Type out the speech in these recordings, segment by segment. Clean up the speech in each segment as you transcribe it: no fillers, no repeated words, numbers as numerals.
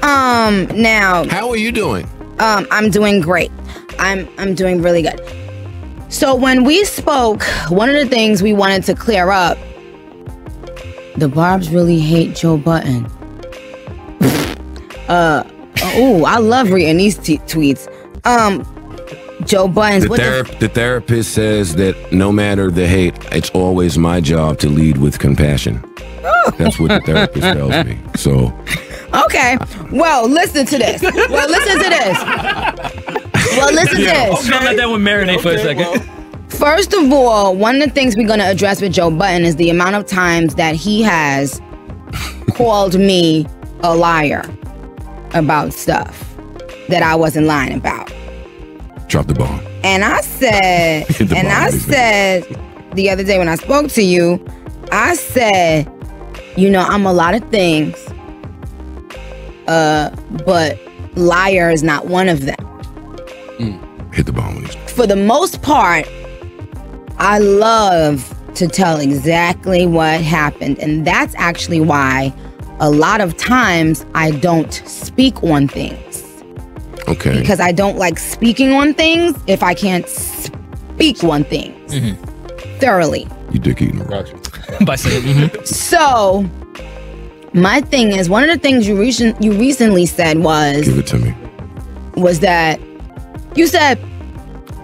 Now. How are you doing? I'm doing great. I'm doing really good. So when we spoke, one of the things we wanted to clear up, the Barbs really hate Joe Budden. I love reading these tweets. Joe Budden's the therapist says that no matter the hate, it's always my job to lead with compassion. That's what the therapist tells me. So okay. Well, listen to this. I'll let that one marinate for a second. Well. First of all, one of the things we're going to address with Joe Budden is the amount of times that he has called me a liar about stuff that I wasn't lying about. Drop the bomb. And I said, the other day when I spoke to you, I said, I'm a lot of things, but liar is not one of them. Hit the bomb. For the most part, I love to tell exactly what happened. And that's actually why a lot of times I don't speak on things. Okay. Because I don't like speaking on things if I can't speak on things thoroughly. You dick eating. By saying So, my thing is, one of the things you recently said was... Give it to me. Was that you said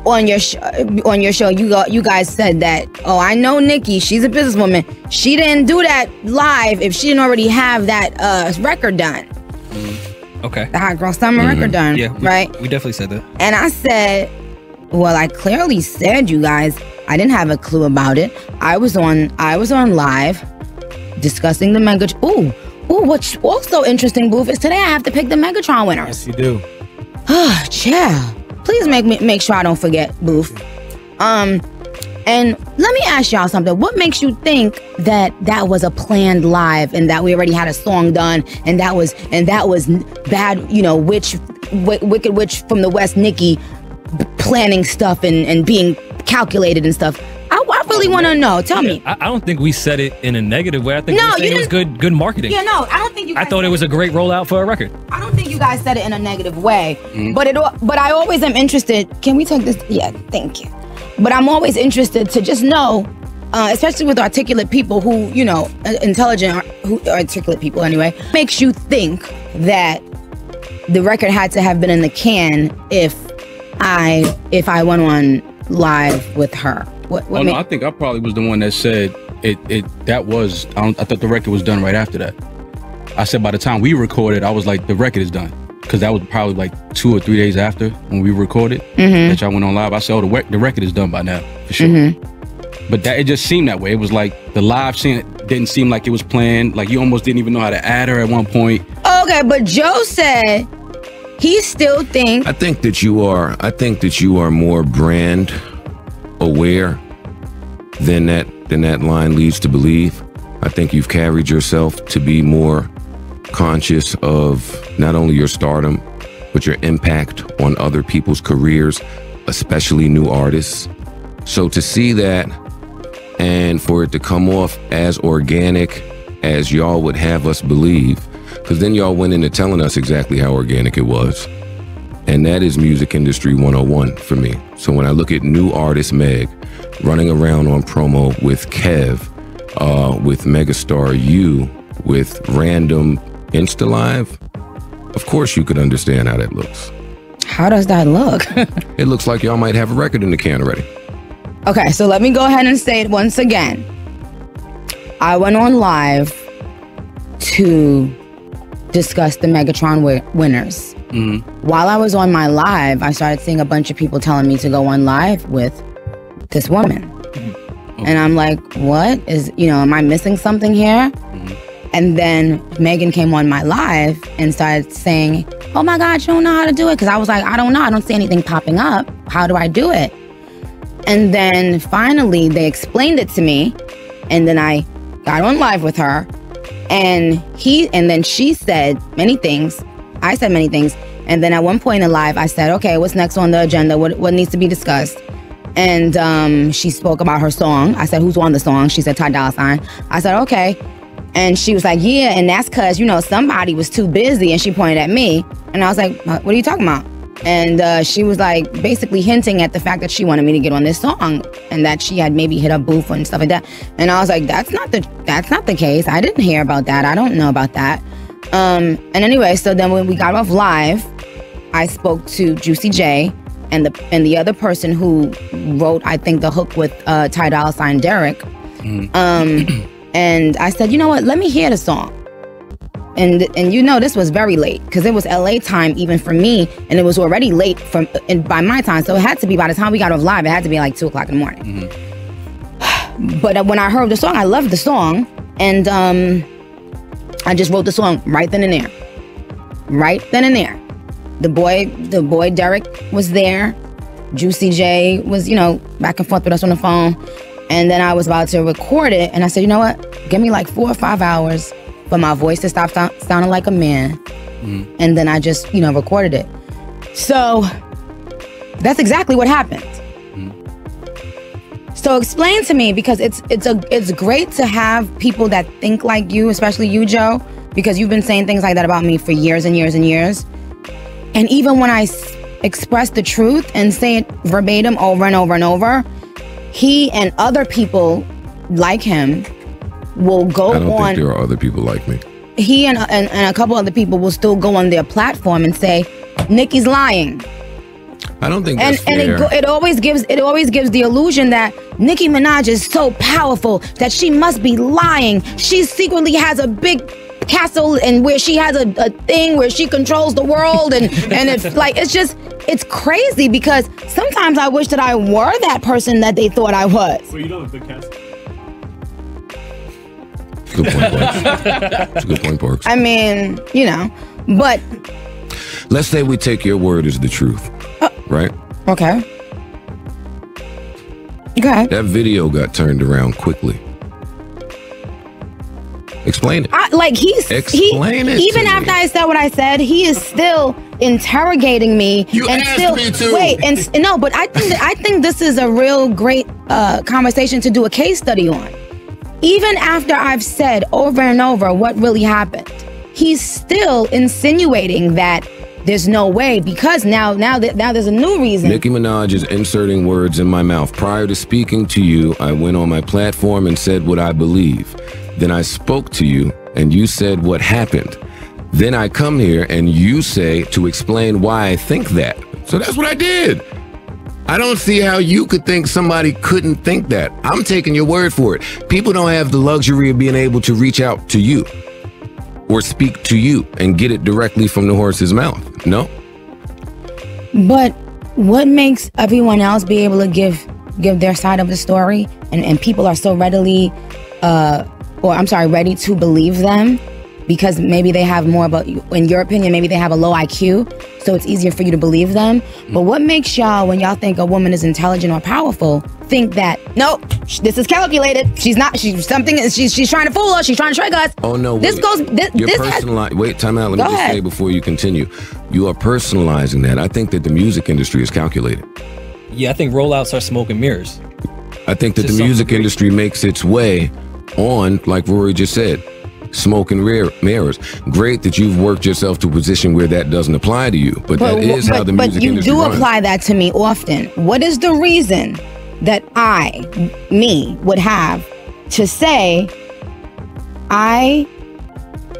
on your show, you guys said that, oh, I know Nicki, she's a businesswoman. She didn't do that live if she didn't already have that record done. Okay. The Hot Girl Summer record done. Yeah, right? We definitely said that. And I said, well, I clearly said, you guys, I didn't have a clue about it. I was on live discussing the Mega. Ooh, what's also interesting, Booth, is today I have to pick the Megatron winners. Yes, you do. Child. Please make sure I don't forget, Booth. And let me ask y'all something. What makes you think that was a planned live and that we already had a song done and that was bad, Wicked Witch from the West, Nicki, planning stuff and being calculated and stuff? I really want to know. Tell me. I don't think we said it in a negative way. I think we said it was good marketing. Yeah, no, I don't think you guys I thought it was a great rollout for a record. I don't think you guys said it in a negative way. But I always am interested. Can we take this? Yeah, thank you. But I'm always interested to just know, especially with articulate people who, articulate people anyway, makes you think that the record had to have been in the can if I went on live with her. No, I think I probably was the one that said I thought the record was done right after that. I said by the time we recorded, I was like, the record is done. Because that was probably like 2 or 3 days after when we recorded that y'all went on live. I said, the record is done by now, for sure. But it just seemed that way. It was like the live scene didn't seem like it was planned. Like you almost didn't even know how to add her at one point. Okay, but Joe said he still thinks... I think that you are more brand aware than that line leads to believe. I think you've carried yourself to be more conscious of not only your stardom, but your impact on other people's careers, especially new artists. So to see that and for it to come off as organic as y'all would have us believe, because then y'all went into telling us exactly how organic it was. And that is music industry 101 for me. So when I look at new artist Meg running around on promo with Kev, with Megastar U, with random Insta Live, of course you could understand how that looks. How does that look? It looks like y'all might have a record in the can already. Okay, so let me go ahead and say it once again. I went on live to discuss the Megatron winners. While I was on my live, I started seeing a bunch of people telling me to go on live with this woman. And I'm like, what is, am I missing something here? And then Megan came on my live and started saying, oh my God, you don't know how to do it. Because I was like, I don't know. I don't see anything popping up. How do I do it? And then finally they explained it to me. And then I got on live with her. And then she said many things. I said many things. And then at one point in live, I said, okay, what's next on the agenda? What needs to be discussed? And she spoke about her song. I said, who's on the song? She said, Ty Dolla $ign. I said, okay. And she was like, yeah, and that's because, you know, somebody was too busy. And she pointed at me. And I was like, what are you talking about? And she was like basically hinting at the fact that she wanted me to get on this song and that she had maybe hit a booth and stuff like that. And I was like, that's not the case. I didn't hear about that. I don't know about that. And anyway, so then when we got off live, I spoke to Juicy J and the other person who wrote, I think, the hook with Ty Dolla $ign Derek. And I said, you know what? Let me hear the song. And you know, this was very late because it was LA time even for me, and it was already late by my time. So it had to be, by the time we got off live, it had to be like 2 o'clock in the morning. But when I heard the song, I loved the song, and I just wrote the song right then and there. Right then and there. The boy Derek was there. Juicy J was, you know, back and forth with us on the phone. And then I was about to record it, and I said, you know what? Give me like 4 or 5 hours for my voice to stop sounding like a man. And then I just, you know, recorded it. So that's exactly what happened. So explain to me, because it's great to have people that think like you, especially you, Joe, because you've been saying things like that about me for years and years and years. And even when I express the truth and say it verbatim over and over and over, he and other people like him will go on. I don't think there are other people like me. He and a couple other people will still go on their platform and say, Nicki's lying. I don't think that's fair. And it always gives the illusion that Nicki Minaj is so powerful that she must be lying. She secretly has a big castle and where she has a thing where she controls the world and it's like, it's crazy, because sometimes I wish that I were that person that they thought I was. So you don't have the castle? Good point, Parks. That's a good point, Parks. I mean, you know, but let's say we take your word as the truth, right? Okay. Okay. That video got turned around quickly. Explain it. Even after I said what I said, he is still interrogating me. You and asked still, me to. Wait, and no, but I think this is a real great conversation to do a case study on. Even after I've said over and over what really happened, he's still insinuating that there's no way, because now there's a new reason. Nicki Minaj is inserting words in my mouth. Prior to speaking to you, I went on my platform and said what I believe. Then I spoke to you and you said what happened. Then I come here and you say to explain why I think that. So that's what I did. I don't see how you could think somebody couldn't think that. I'm taking your word for it. People don't have the luxury of being able to reach out to you or speak to you and get it directly from the horse's mouth. No? But what makes everyone else be able to give their side of the story, and people are so ready to believe them, because maybe they have more about you, in your opinion, maybe they have a low IQ, so it's easier for you to believe them. But what makes y'all, when y'all think a woman is intelligent or powerful, think that, nope, this is calculated. She's not, she's trying to fool us. She's trying to trick us. Oh no, wait. Wait, time out. Let me just say before you continue. You are personalizing that. I think that the music industry is calculated. Yeah, I think rollouts are smoke and mirrors. I think that the music industry makes its way on, like Rory just said, smoke and mirrors. Great that you've worked yourself to a position where that doesn't apply to you, but that is how the music industry runs. But you do apply that to me often. What is the reason that me would have to say, I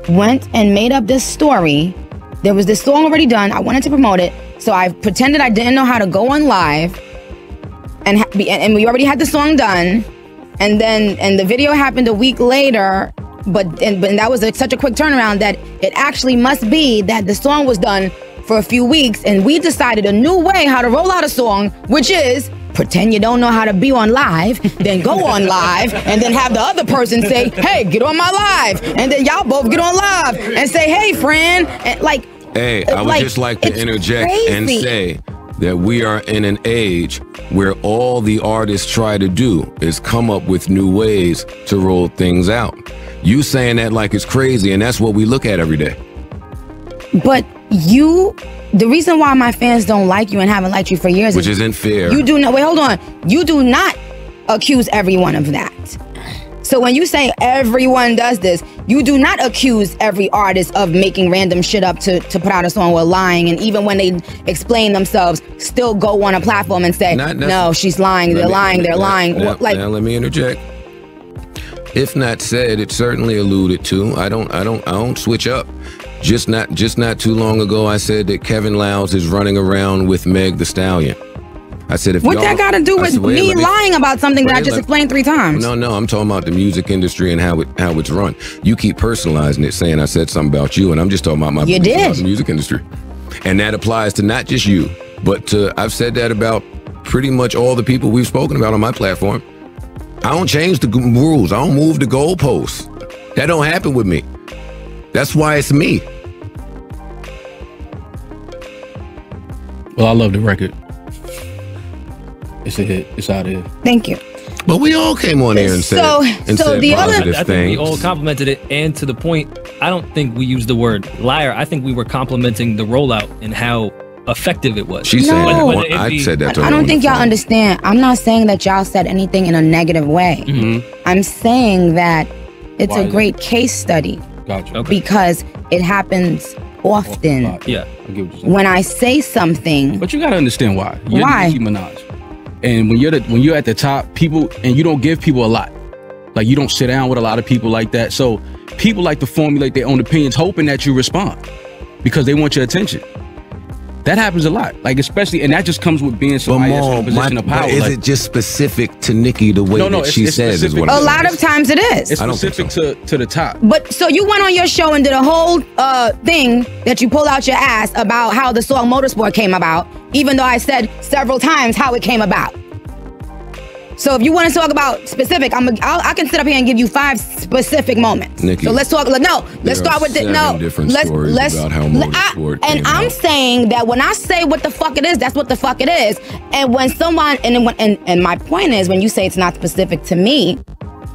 went and made up this story, there was this song already done, I wanted to promote it, so I pretended I didn't know how to go on live, and we already had the song done, and the video happened a week later, but that was such a quick turnaround that it actually must be that the song was done for a few weeks, and we decided a new way how to roll out a song, which is pretend you don't know how to be on live, then go on live, and then have the other person say, hey, get on my live, and then y'all both get on live and say, hey, friend, and hey, I would just like to interject and say that we are in an age where all the artists try to do is come up with new ways to roll things out. You saying that like it's crazy, and that's what we look at every day. But the reason why my fans don't like you and haven't liked you for years, which isn't fair. You do not, wait, hold on. You do not accuse everyone of that. So when you say everyone does this, you do not accuse every artist of making random shit up to put out a song or lying. And even when they explain themselves, still go on a platform and say, no, she's lying. They're lying. Now, let me interject. If not said, it's certainly alluded to. I don't switch up. Just not too long ago, I said that Kevin Lowndes is running around with Meg Thee Stallion. I said, if what that got to do with me lying about something that I just explained 3 times? No, I'm talking about the music industry and how it's run. You keep personalizing it, saying I said something about you, and I'm just talking about my about the music industry. And that applies to not just you, but to, I've said that about pretty much all the people we've spoken about on my platform. I don't change the rules. I don't move the goalposts. That don't happen with me. That's why it's me. Well, I love the record. It's a hit. It's out here. Thank you. But we all came on here and said positive I think we all complimented it, and to the point, I don't think we used the word liar. I think we were complimenting the rollout and how effective it was. She said I said that to her. I don't think y'all understand. I'm not saying that y'all said anything in a negative way. I'm saying that it's a great case study. Gotcha. Okay. Because it happens often. Yeah. I get what you're saying. When I say something. But you gotta understand why. You're why? Nicki Minaj. And when you're at the top, people, and you don't give people a lot. Like, you don't sit down with a lot of people like that. So people like to formulate their own opinions, hoping that you respond because they want your attention. That happens a lot, like, especially, and that just comes with being somebody that's in a position of power. But is it just specific to Nicki the way that she says is what a lot of times it is. It's specific to the top. But so you went on your show and did a whole thing that you pulled out your ass about how the song Motorsport came about, even though I said several times how it came about. So if you want to talk about specific, I can sit up here and give you 5 specific moments. Nicki, so let's talk. Let's start with let's about how Motorsport and I'm out. Saying that when I say what the fuck it is, that's what the fuck it is. And when someone and my point is, when you say it's not specific to me,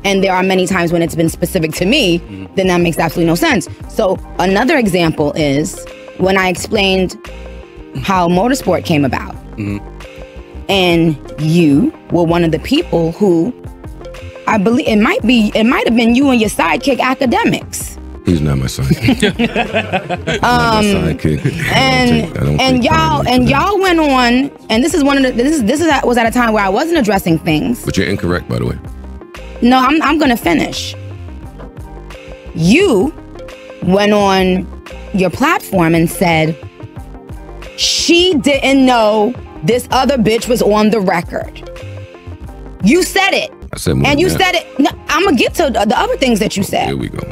and there are many times when it's been specific to me, then that makes absolutely no sense. So another example is when I explained how Motorsport came about. And you were one of the people who, I believe, it might have been you and your sidekick Academics. He's not my sidekick. And y'all went on, and this is was at a time where I wasn't addressing things. But you're incorrect, by the way. No, I'm gonna finish. You went on your platform and said she didn't know this other bitch was on the record. You said it. I said more and you than said it. No, I'm gonna get to the other things that you said. Here we go.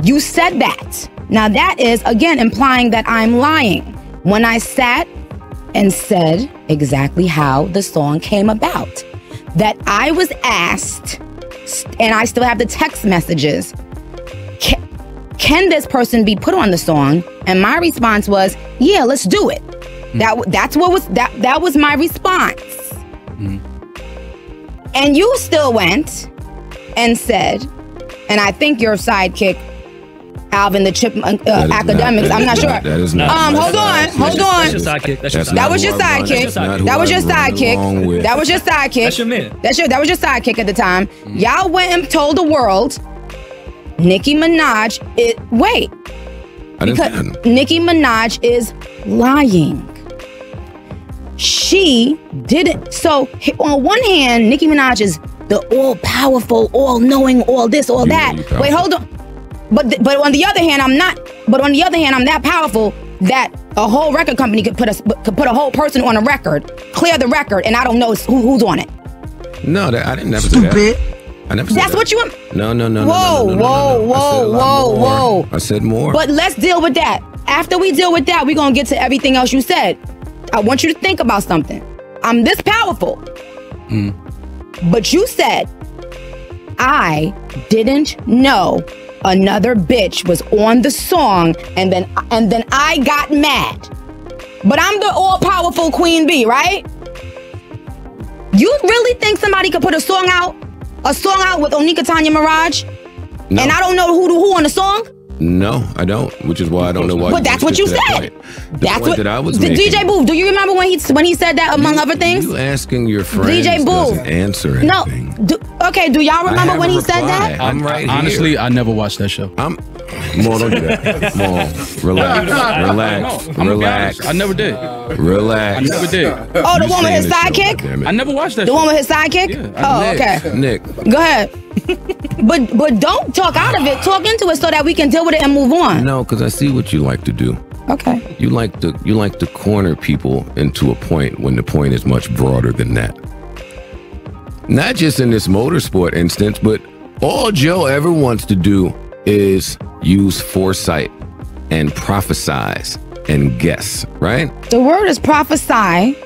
You said that. Now that is, again, implying that I'm lying. When I sat and said exactly how the song came about. That I was asked, and I still have the text messages, can this person be put on the song? And my response was, yeah, let's do it. That was my response. And you still went and said, and I think your sidekick, Alvin the Chipmunk, Academics, I'm not sure. That is not. Hold on. That's your sidekick. That was your sidekick. That was your sidekick. That was your sidekick. That's your man. That was your sidekick at the time. Y'all went and told the world, Nicki Minaj, because Nicki Minaj is lying. She didn't. So on one hand, Nicki Minaj is the all-powerful, all-knowing, all this, all that. Wait, hold on. But on the other hand, I'm not. But on the other hand, I'm that powerful that a whole record company could put a whole person on a record, clear the record, and I don't know who's on it. No, I didn't never say that. I never said That's that. what you. No. Whoa. I said more. But let's deal with that. After we deal with that, we're gonna get to everything else you said. I want you to think about something. I'm this powerful. But you said, I didn't know another bitch was on the song, and then I got mad. But I'm the all-powerful Queen Bee, right? You really think somebody could put a song out with Onika Tanya Mirage? No. And I don't know who on the song? No, I don't. Which is why I don't know why. But that's what you said. That's what I was making. DJ Boo, do you remember when he said that among other things? You asking your friends DJ Boo doesn't answer anything. No. Okay. Do y'all remember when he said that? I'm right Honestly, here. I never watched that show. Mo, don't do that. Mo, relax. I never did. Relax. I never did. Oh, the one with his sidekick? I never watched that The show. one with his sidekick? Yeah, okay. Nick. Go ahead. but don't talk out of it. Talk into it so that we can deal with it and move on. No, because I see what you like to do. Okay. You like to corner people into a point when the point is much broader than that. Not just in this motorsport instance, but all Joe ever wants to do is use foresight and prophesize and guess, right? The word is prophesy.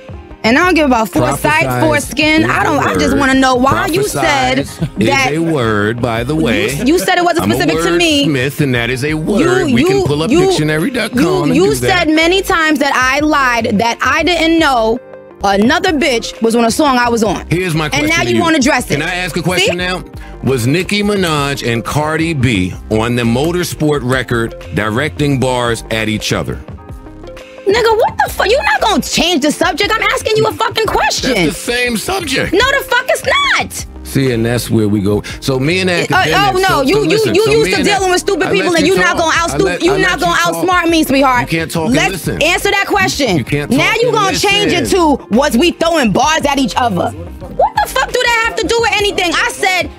And I don't give about foresight, foreskin. I just want to know why you said that. Is a word, by the way. You said it wasn't specific to me. Smith, and that is a word. We can pull up dictionary.com. You said many times that I lied, that I didn't know another bitch was on a song I was on. Here's my question. And now you want to address it. Can I ask a question now? Was Nicki Minaj and Cardi B on the motorsport record directing bars at each other? Nigga, what the fuck? You're not gonna change the subject. I'm asking you a fucking question. That's the same subject. No, the fuck it's not. See, and that's where we go. So me and academics. You used to dealing with stupid people, and you're not gonna outsmart me, sweetheart. You can't talk and listen. Answer that question. You can't talk now you gonna change it to was we throwing bars at each other? What the fuck do that have to do with anything? I said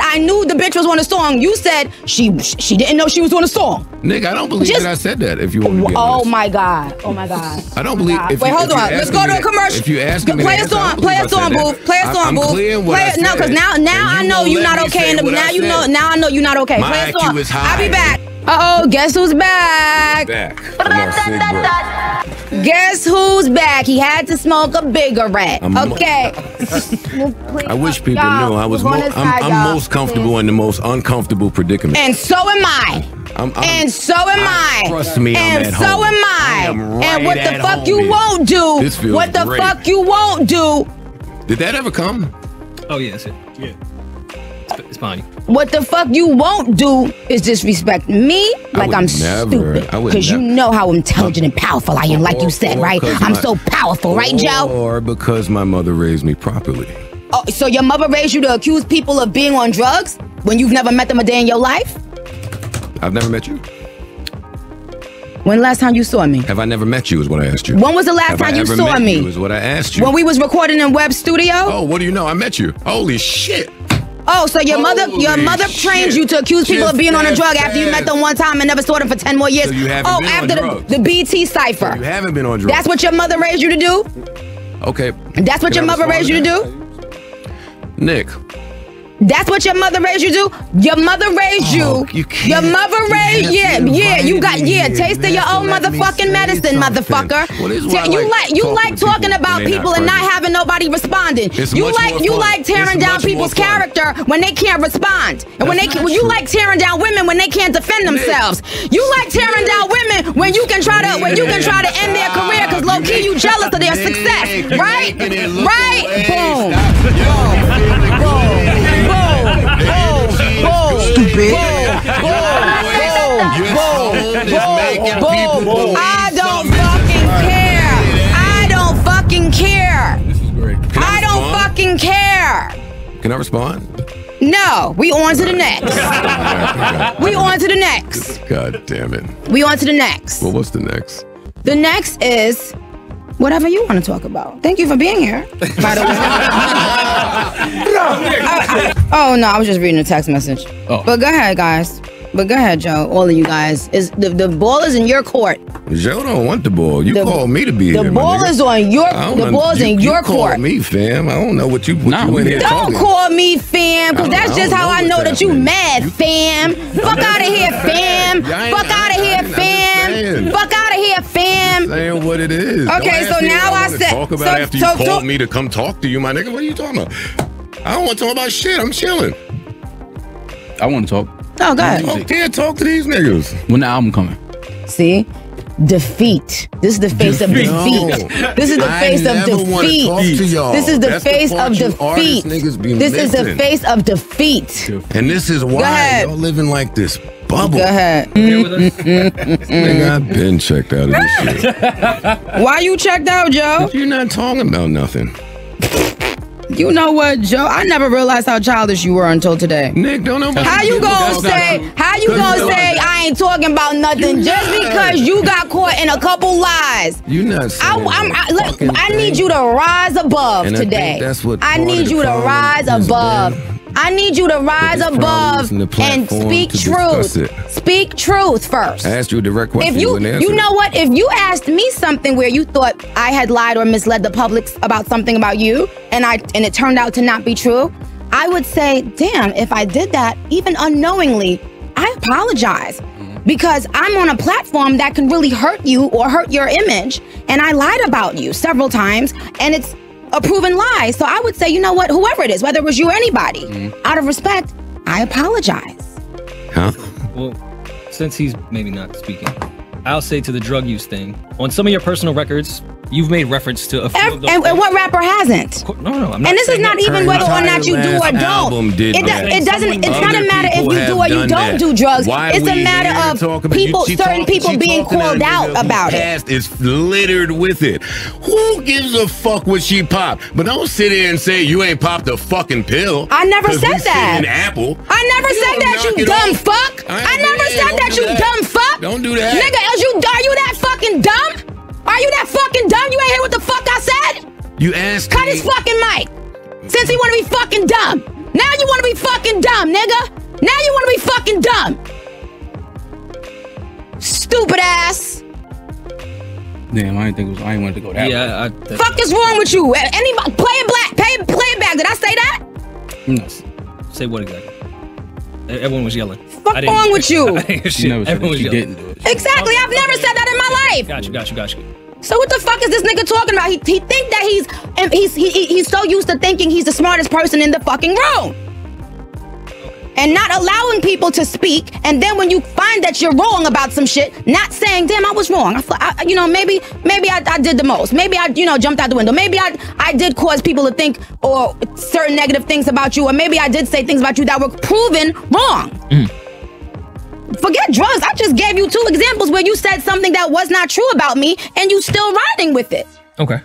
I knew the bitch was on a song. You said she didn't know she was on a song. Nigga, I don't believe that I said that. If you want to be honest. My god. Oh my god. I don't believe. Wait, hold on. Let's go to a commercial. If you ask me, play a song, Booth. Play a song, Booth. No, because now I know you're not okay. Now I know you're not okay. Play a song. I'll be back. Uh-oh, guess who's back? Guess who's back? He had to smoke a bigger rat. Okay. I wish people knew I'm most comfortable in the most uncomfortable predicament. And so am I. And so am I. Trust me, I'm at home. And so am I. And what the fuck you won't do? What the fuck you won't do? Did that ever come? Oh yes, yeah. It's fine. What the fuck you won't do is disrespect me like I'm stupid. Because you know how intelligent and powerful I am, like you said, right? I'm so powerful, right, Joe? Or because my mother raised me properly. Oh, so your mother raised you to accuse people of being on drugs when you've never met them a day in your life? I've never met you. When the last time you saw me? Have I never met you is what I asked you. When was the last time you saw me? You is what I asked you. When we was recording in Web Studio? Oh, what do you know? I met you. Holy shit. Oh, so your mother trained you to accuse people of being on a drug after you met them one time and never saw them for 10 more years. So you haven't been after on drugs. the BT cipher. So you haven't been on drugs. That's what your mother raised you to do? Okay. That's what your mother raised you to do? Nick. That's what your mother raised you to do? Your mother raised you. Your mother raised you got taste of your own motherfucking medicine, motherfucker. You like talking about people and not having nobody responding. You like tearing down people's character when they can't respond. And you like tearing down women when they can't defend themselves. You like tearing down women when you can try to end their career because low key you jealous of their success, right? Right? Boom. Stupid. I don't fucking care. I don't fucking care. This is great. I don't fucking care. Can I respond? No. We on to the next. We on to the next. God damn it. We on to the next. Well, what's the next? The next is whatever you want to talk about. Thank you for being here, by the way. Oh, no, I was just reading a text message. Oh. But go ahead, guys. But go ahead, Joe. All of you guys. The ball is in your court. Joe don't want the ball. You called me to be here. The ball is on your. The ball's in your court. You called me, fam. I don't know what you in here talking. Don't call me fam, because that's just how I know that you mad, fam. Fuck out of here, fam. Fuck out of here, fam. Fuck out of here, fam. Saying what it is. Okay, so now I said. Talk about after you called me to come talk to you, my nigga. What are you talking about? I don't want to talk about shit. I'm chilling. I want to talk. Oh, go ahead. I can't talk to these niggas. When the album coming? See? Defeat. This is the face of defeat. This is the face of defeat. This is the face of defeat. This is the face of defeat. And this is why y'all living like this. bubble. Go ahead. Nigga, I've been checked out of this shit. Why you checked out, Joe? You're not talking about nothing. You know what, Joe? I never realized how childish you were until today. Nick, don't nobody. How you gonna say I ain't talking about nothing just because you got caught in a couple lies? You not saying I need you to rise above and today. I need you to rise above. I need you to rise above and speak truth. Speak truth first. I asked you a direct question. If you know what? If you asked me something where you thought I had lied or misled the public about something about you, and it turned out to not be true, I would say, damn, if I did that, even unknowingly, I apologize. Because I'm on a platform that can really hurt you or hurt your image, and I lied about you several times, and it's a proven lie. So I would say, you know what, whoever it is, whether it was you or anybody, out of respect, I apologize. Huh? Well, since he's maybe not speaking, I'll say to the drug use thing, on some of your personal records, you've made reference to a few of those and what rapper hasn't? No, I'm not. And this is not even whether or not you do or don't. It doesn't. It's not a matter if you do or you don't do drugs. It's a matter of people, certain people being called out about it. It's littered with it. Who gives a fuck what she popped? But don't sit here and say you ain't popped a fucking pill. I never said that. An apple. I never said that, you dumb fuck. I never said that, you dumb fuck. Don't do that. Nigga, are you that fucking dumb? Are you that fucking dumb? You ain't hear what the fuck I said? You asked Cut his fucking mic. Since he wanna be fucking dumb. Now you wanna be fucking dumb, nigga. Now you wanna be fucking dumb. Stupid ass. Damn, I didn't want to go that way. Yeah, Fuck is wrong with you? Anybody play it back. Did I say that? No. say what exactly? Everyone was yelling. Fuck wrong with you? Everyone was yelling. Didn't do it. Exactly. I've never said that in my life. Got you. So what the fuck is this nigga talking about? He think that he's so used to thinking he's the smartest person in the fucking room. And not allowing people to speak, and then when you find that you're wrong about some shit, not saying, "Damn, I was wrong. Maybe I did the most. Maybe I, jumped out the window. Maybe I did cause people to think or certain negative things about you, or maybe I did say things about you that were proven wrong." Forget drugs. I just gave you 2 examples where you said something that was not true about me, and you still riding with it. Okay.